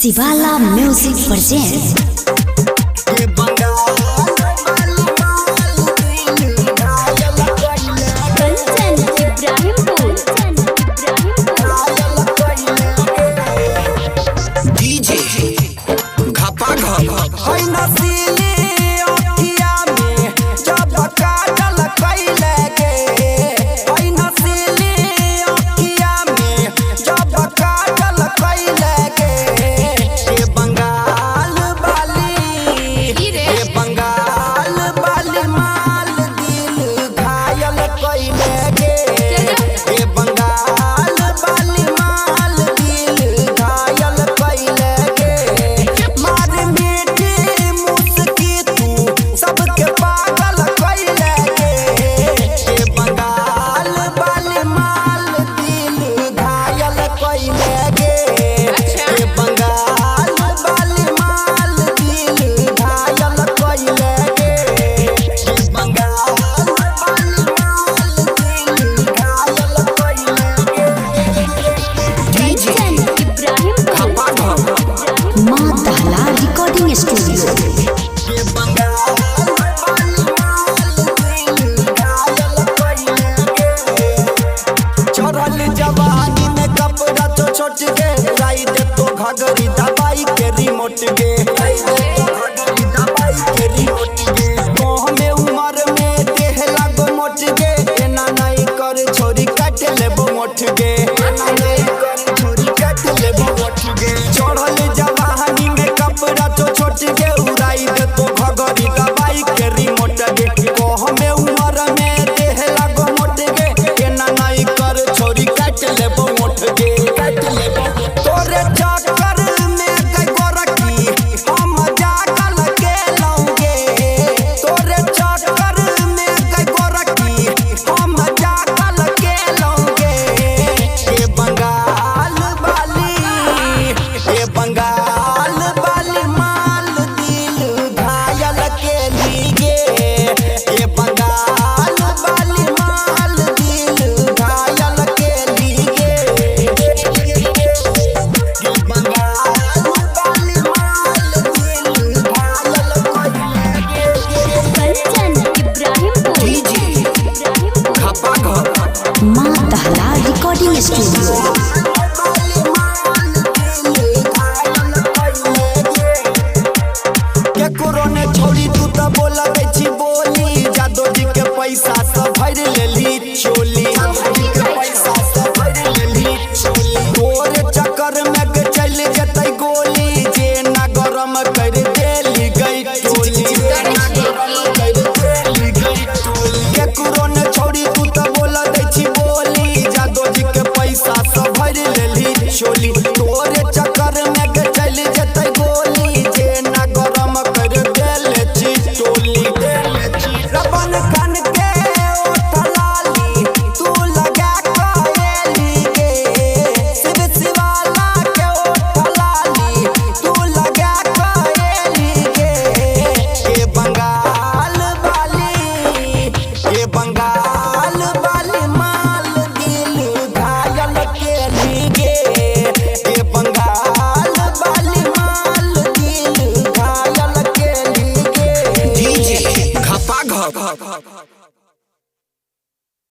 शिवाला music presents. जवानी में कपड़ा तो छोट गे राई दे तो घगरी दबाई के रिमोट गे उमर में देह लागो मोट गे एना नहीं कर छोरी काट लेबो मोट गे चढ़ल जवानी में कपड़ा तो छोट गे उड़ाई दे तो घगरी दबाई के रिमोट गे में उमर में देह लागो मोट गे एना नहीं कर छोरी काट लेबो मोट गे तोरे चक्कर में गई गोरकी हम जागल के लौंगे तोरे चक्कर में गई गोरकी हम जागल के लौंगे ये बंगाल वाली माल दिल घायल के लिए ये बंगाल वाली माल दिल घायल के लिए ये बंगाल वाली माल दिल घायल माँ दहला रिकॉर्डिंग स्टूडियो। कोरोने छोड़ी तू तो बोला छी बोली जादो जी के पैसा सब भर लेली चोली तोरे चक्कर में के चल जतई गोली जे ना गरम कर देली गई टोली के कोरोने छोड़ी तू तो बोला छी बोली जादो जी के पैसा सब भर लेली चोली